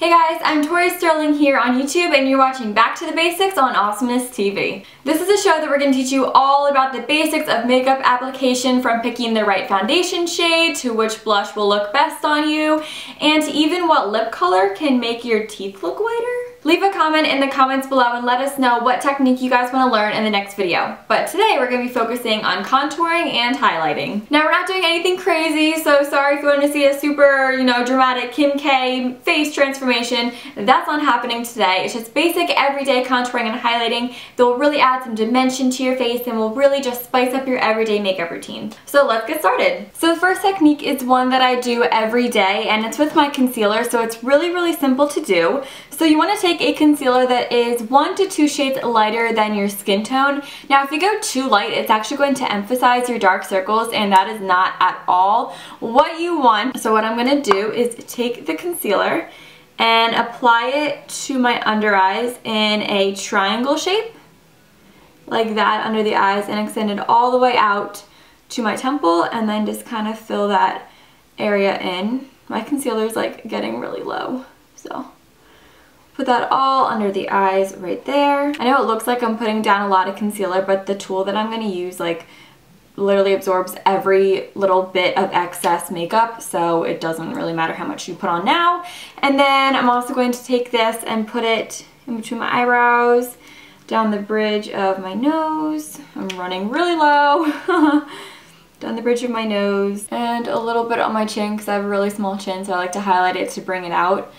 Hey guys, I'm Tori Sterling here on YouTube and you're watching Back to the Basics on Awesomeness TV. This is a show that we're going to teach you all about the basics of makeup application, from picking the right foundation shade to which blush will look best on you, and to even what lip color can make your teeth look whiter. Leave a comment in the comments below and let us know what technique you guys want to learn in the next video. But today we're going to be focusing on contouring and highlighting. Now we're not doing anything crazy, so sorry if you want to see a super, dramatic Kim K face transformation. That's not happening today. It's just basic everyday contouring and highlighting that will really add some dimension to your face and will really just spice up your everyday makeup routine. So let's get started. So the first technique is one that I do every day, and it's with my concealer, so it's really simple to do. So you want to take a concealer that is 1 to 2 shades lighter than your skin tone. Now if you go too light, it's actually going to emphasize your dark circles, and that is not at all what you want. So what I'm going to do is take the concealer and apply it to my under eyes in a triangle shape, like that, under the eyes, and extend it all the way out to my temple, and then just kind of fill that area in. My concealer is like getting really low, so put that all under the eyes right there. I know it looks like I'm putting down a lot of concealer, but the tool that I'm going to use literally absorbs every little bit of excess makeup, so it doesn't really matter how much you put on now. And then I'm also going to take this and put it in between my eyebrows, down the bridge of my nose. I'm running really low. Down the bridge of my nose, and a little bit on my chin because I have a really small chin, so I like to highlight it to bring it out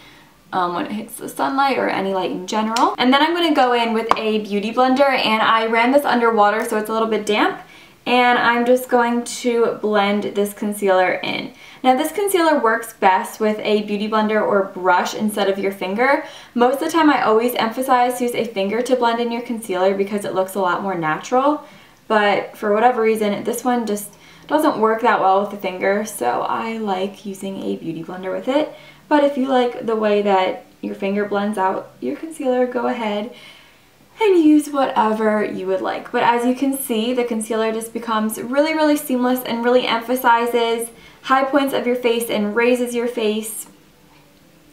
when it hits the sunlight or any light in general. And then I'm going to go in with a beauty blender, and I ran this under water so it's a little bit damp, and I'm just going to blend this concealer in. Now this concealer works best with a beauty blender or brush instead of your finger. Most of the time I always emphasize to use a finger to blend in your concealer because it looks a lot more natural, but for whatever reason this one just doesn't work that well with the finger, so I like using a beauty blender with it. But if you like the way that your finger blends out your concealer, go ahead and use whatever you would like. But as you can see, the concealer just becomes really seamless and really emphasizes high points of your face and raises your face,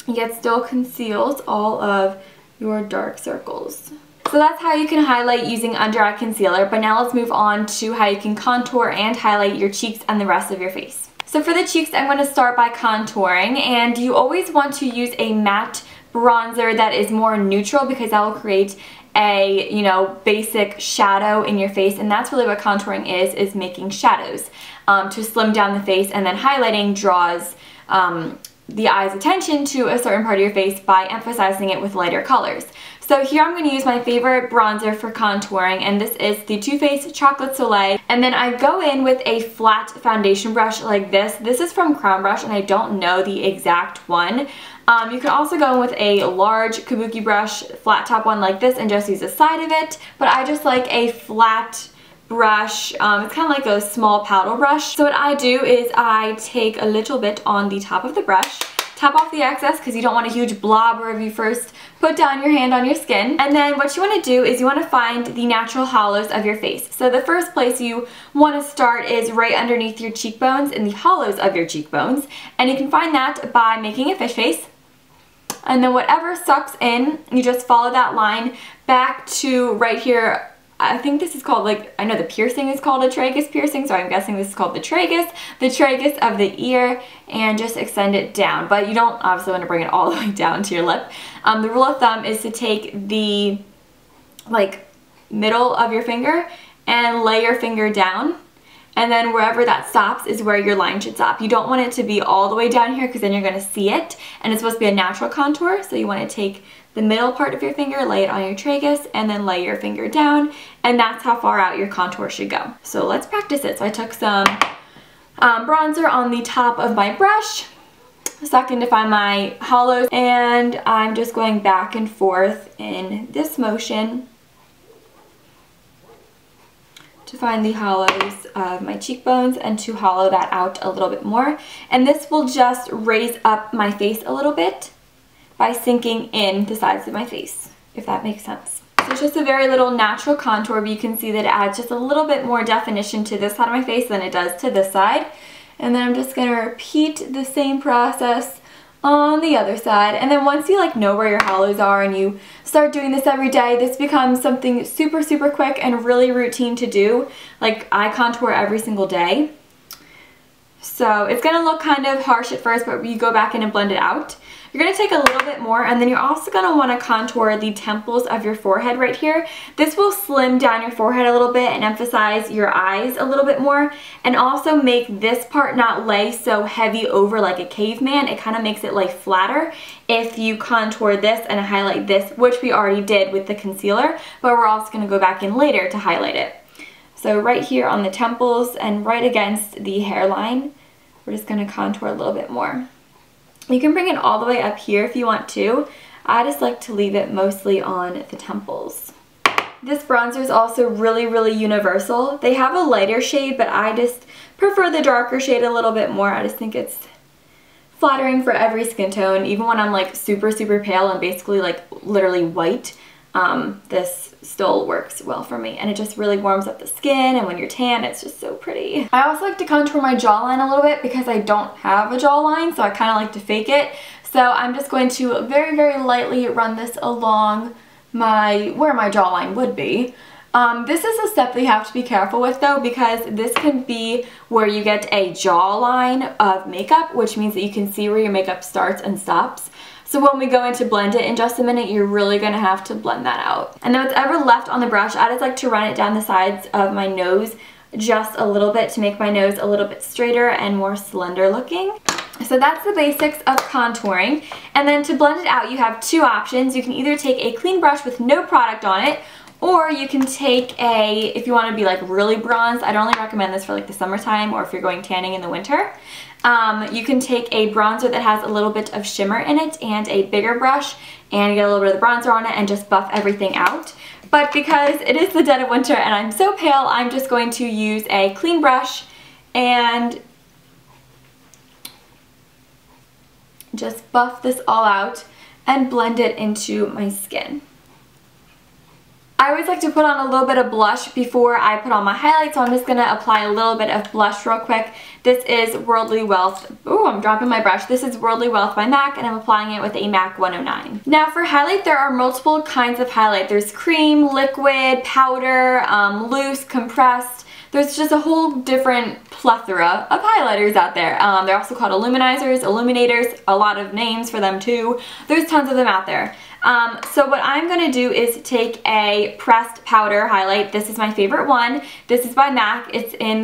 yet still conceals all of your dark circles. So that's how you can highlight using under eye concealer, but now let's move on to how you can contour and highlight your cheeks and the rest of your face. So for the cheeks, I'm going to start by contouring, and you always want to use a matte bronzer that is more neutral because that will create a, basic shadow in your face, and that's really what contouring is making shadows to slim down the face, and then highlighting draws the eye's attention to a certain part of your face by emphasizing it with lighter colors. So here I'm going to use my favorite bronzer for contouring, and this is the Too Faced Chocolate Soleil. And then I go in with a flat foundation brush like this. This is from Crown Brush, and I don't know the exact one. You can also go in with a large kabuki brush, flat top one like this, and just use the side of it. But I just like a flat brush. It's kind of like a small paddle brush. So what I do is I take a little bit on the top of the brush, tap off the excess because you don't want a huge blob wherever you first put down your hand on your skin. And then what you want to do is you want to find the natural hollows of your face. So the first place you want to start is right underneath your cheekbones, in the hollows of your cheekbones. And you can find that by making a fish face. And then whatever sucks in, you just follow that line back to right here. I think this is called, I know the piercing is called a tragus piercing, so I'm guessing this is called the tragus of the ear, and just extend it down. But you don't obviously want to bring it all the way down to your lip. The rule of thumb is to take the, middle of your finger and lay your finger down, and then wherever that stops is where your line should stop. You don't want it to be all the way down here because then you're going to see it, and it's supposed to be a natural contour, so you want to take the middle part of your finger, lay it on your tragus, and then lay your finger down, and that's how far out your contour should go. So let's practice it. So I took some bronzer on the top of my brush, sucked in to find my hollows, and I'm just going back and forth in this motion to find the hollows of my cheekbones and to hollow that out a little bit more. And this will just raise up my face a little bit by sinking in the sides of my face, if that makes sense. So it's just a very little natural contour, but you can see that it adds just a little bit more definition to this side of my face than it does to this side. And then I'm just going to repeat the same process on the other side. And then once you like know where your hollows are and you start doing this every day, this becomes something super, super quick and really routine to do. Like I contour every single day. So it's going to look kind of harsh at first, but you go back in and blend it out. You're going to take a little bit more, and then you're also going to want to contour the temples of your forehead right here. This will slim down your forehead a little bit and emphasize your eyes a little bit more, and also make this part not lay so heavy over like a caveman. It kind of makes it lay flatter if you contour this and highlight this, which we already did with the concealer, but we're also going to go back in later to highlight it. So right here on the temples and right against the hairline, we're just going to contour a little bit more. You can bring it all the way up here if you want to. I just like to leave it mostly on the temples. This bronzer is also really, really universal. They have a lighter shade, but I just prefer the darker shade a little bit more. I just think it's flattering for every skin tone. Even when I'm like super, super pale and basically like literally white, this still works well for me, and it just really warms up the skin, and when you're tan it's just so pretty. I also like to contour my jawline a little bit because I don't have a jawline, so I kind of like to fake it. So I'm just going to very, very lightly run this along where my jawline would be. This is a step that you have to be careful with though, because this can be where you get a jawline of makeup, which means that you can see where your makeup starts and stops. So when we go in to blend it in just a minute, you're really going to have to blend that out. And then what's ever left on the brush, I just like to run it down the sides of my nose just a little bit to make my nose a little bit straighter and more slender looking. So that's the basics of contouring. And then to blend it out, you have two options. You can either take a clean brush with no product on it, or you can take if you want to be like really bronzed, I'd only recommend this for like the summertime or if you're going tanning in the winter. You can take a bronzer that has a little bit of shimmer in it and a bigger brush and get a little bit of the bronzer on it and just buff everything out. But because it is the dead of winter and I'm so pale, I'm just going to use a clean brush and just buff this all out and blend it into my skin. I always like to put on a little bit of blush before I put on my highlight, so I'm just going to apply a little bit of blush real quick. This is Worldly Wealth. Ooh, I'm dropping my brush. This is Worldly Wealth by MAC, and I'm applying it with a Mac109. Now for highlight, there are multiple kinds of highlight. There's cream, liquid, powder, loose, compressed. There's just a whole different plethora of highlighters out there. They're also called illuminizers, illuminators, a lot of names for them too. There's tons of them out there. So what I'm going to do is take a pressed powder highlight. This is my favorite one. This is by MAC. It's in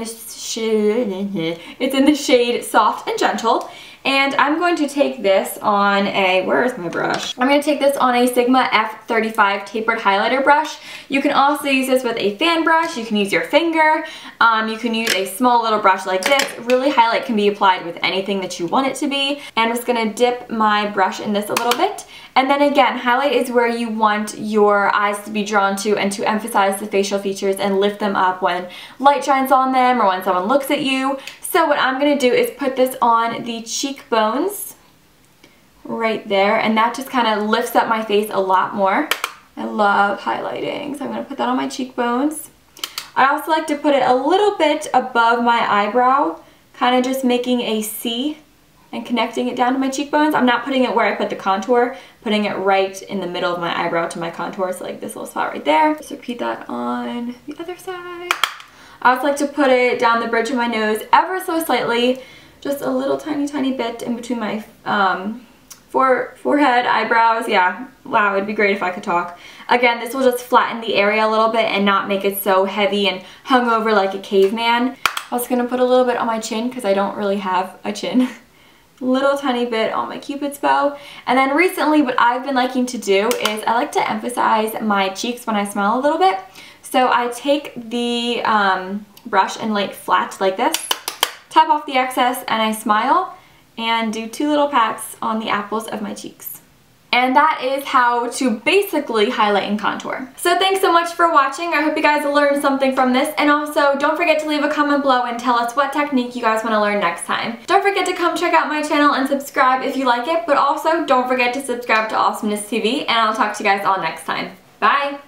the shade Soft and Gentle. And I'm going to take this on where is my brush? I'm going to take this on a Sigma F35 tapered highlighter brush. You can also use this with a fan brush. You can use your finger. You can use a small little brush like this. Really, highlight can be applied with anything that you want it to be. And I'm just going to dip my brush in this a little bit. And then again, highlight is where you want your eyes to be drawn to and to emphasize the facial features and lift them up when light shines on them or when someone looks at you. So what I'm going to do is put this on the cheekbones right there, and that just kind of lifts up my face a lot more. I love highlighting, so I'm going to put that on my cheekbones. I also like to put it a little bit above my eyebrow, kind of just making a C and connecting it down to my cheekbones. I'm not putting it where I put the contour, putting it right in the middle of my eyebrow to my contour, so like this little spot right there. Just repeat that on the other side. I also like to put it down the bridge of my nose ever so slightly, just a little tiny bit in between my forehead, eyebrows. Yeah, wow, it'd be great if I could talk. Again, this will just flatten the area a little bit and not make it so heavy and hung over like a caveman. I was going to put a little bit on my chin because I don't really have a chin. Little tiny bit on my Cupid's bow. And then recently what I've been liking to do is I like to emphasize my cheeks when I smile a little bit. So I take the brush and lay it flat like this, tap off the excess, and I smile and do two little pats on the apples of my cheeks. And that is how to basically highlight and contour. So thanks so much for watching. I hope you guys learned something from this. And also, don't forget to leave a comment below and tell us what technique you guys want to learn next time. Don't forget to come check out my channel and subscribe if you like it. But also, don't forget to subscribe to Awesomeness TV. And I'll talk to you guys all next time. Bye!